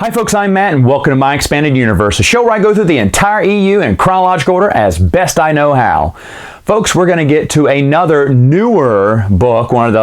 Hi folks, I'm Matt and welcome to My Expanded Universe, a show where I go through the entire EU in chronological order as best I know how. Folks, we're going to get to another newer book, one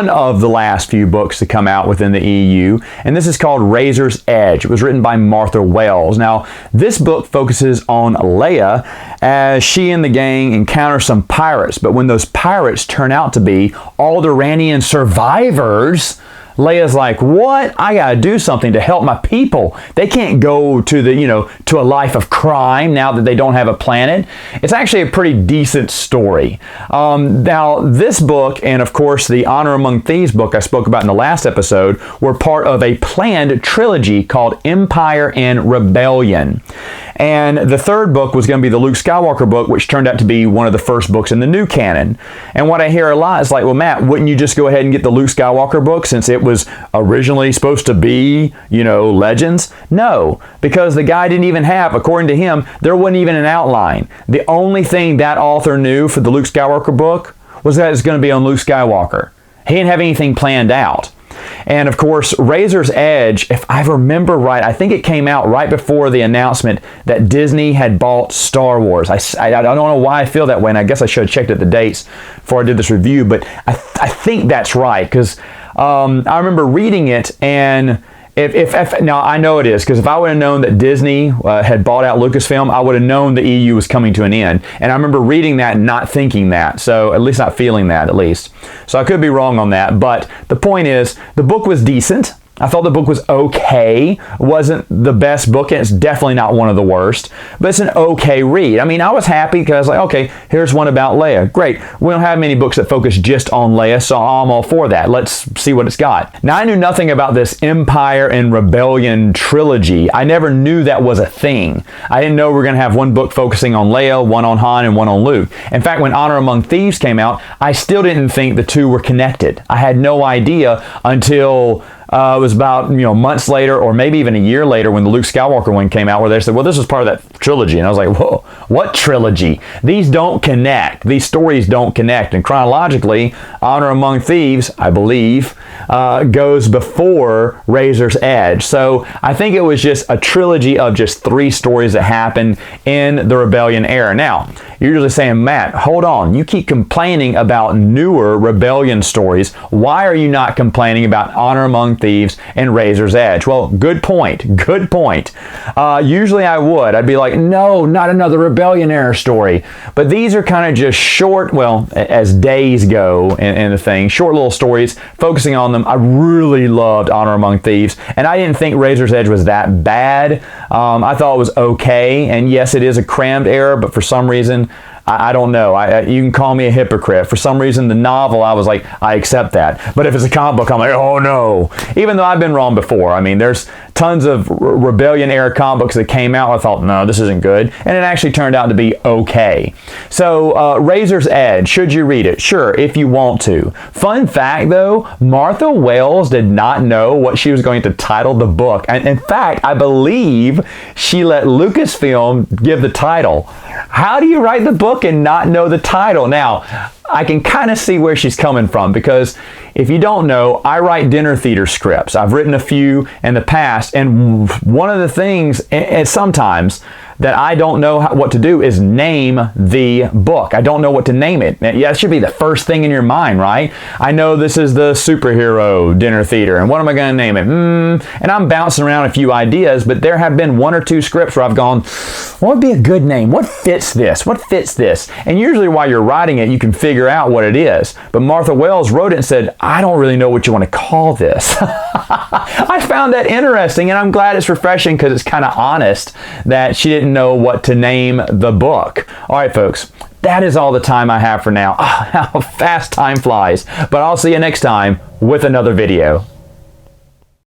of the last few books to come out within the EU, and this is called Razor's Edge. It was written by Martha Wells. Now, this book focuses on Leia as she and the gang encounter some pirates, but when those pirates turn out to be Alderaanian survivors, Leia's like, what? I gotta do something to help my people. They can't go to to a life of crime now that they don't have a planet. It's actually a pretty decent story. Now, this book and of course the Honor Among Thieves book I spoke about in the last episode were part of a planned trilogy called Empire and Rebellion. And the third book was going to be the Luke Skywalker book, which turned out to be one of the first books in the new canon. And what I hear a lot is like, well, Matt, wouldn't you just go ahead and get the Luke Skywalker book since it was originally supposed to be, Legends? No, because the guy didn't even have, according to him, there wasn't even an outline. The only thing that author knew for the Luke Skywalker book was that it's going to be on Luke Skywalker. He didn't have anything planned out. And of course, Razor's Edge, if I remember right, I think it came out right before the announcement that Disney had bought Star Wars. I don't know why I feel that way, and I guess I should have checked at the dates before I did this review, but I think that's right, because I remember reading it, and now I know it is, because if I would have known that Disney had bought out Lucasfilm, I would have known the EU was coming to an end. And I remember reading that and not thinking that, so at least not feeling that at least. So I could be wrong on that, but the point is, the book was decent. I thought the book was okay. It wasn't the best book, and it's definitely not one of the worst, but it's an okay read. I mean, I was happy because I was like, okay, here's one about Leia. Great. We don't have many books that focus just on Leia, so I'm all for that. Let's see what it's got. Now, I knew nothing about this Empire and Rebellion trilogy. I never knew that was a thing. I didn't know we were going to have one book focusing on Leia, one on Han, and one on Luke. In fact, when Honor Among Thieves came out, I still didn't think the two were connected. I had no idea until it was about months later, or maybe even a year later, when the Luke Skywalker one came out, where they said, well, this was part of that trilogy. And I was like, whoa, what trilogy? These don't connect. These stories don't connect. And chronologically, Honor Among Thieves, I believe, goes before Razor's Edge. So I think it was just a trilogy of just 3 stories that happened in the Rebellion era. Now, you're usually saying, Matt, hold on. You keep complaining about newer Rebellion stories. Why are you not complaining about Honor Among Thieves and Razor's Edge? Well, good point. Good point. Usually I would. I'd be like, no, not another Rebellion era story. But these are kind of just short, well, as days go in the thing, short little stories focusing on them. I really loved Honor Among Thieves, and I didn't think Razor's Edge was that bad. I thought it was okay, and yes, it is a crammed era, but for some reason, I don't know. You can call me a hypocrite. For some reason, the novel, I was like, I accept that. But if it's a comic book, I'm like, oh no. Even though I've been wrong before. I mean, there's tons of Rebellion era comic books that came out. I thought, no, this isn't good. And it actually turned out to be okay. So, Razor's Edge, should you read it? Sure, if you want to. Fun fact, though, Martha Wells did not know what she was going to title the book. And in fact, I believe she let Lucasfilm give the title. How do you write the book and not know the title? Now, I can kind of see where she's coming from, because if you don't know, I write dinner theater scripts. I've written a few in the past, and one of the things, and sometimes, that I don't know what to do is name the book. I don't know what to name it. Yeah, it should be the first thing in your mind, right? I know this is the superhero dinner theater, and what am I going to name it? And I'm bouncing around a few ideas, but there have been 1 or 2 scripts where I've gone, what would be a good name? What fits this? What fits this? And usually while you're writing it, you can figure out what it is. But Martha Wells wrote it and said, I don't really know what you want to call this. I found that interesting, and I'm glad it's refreshing because it's kind of honest that she didn't know what to name the book. All right, folks, that is all the time I have for now. Oh, how fast time flies. But I'll see you next time with another video.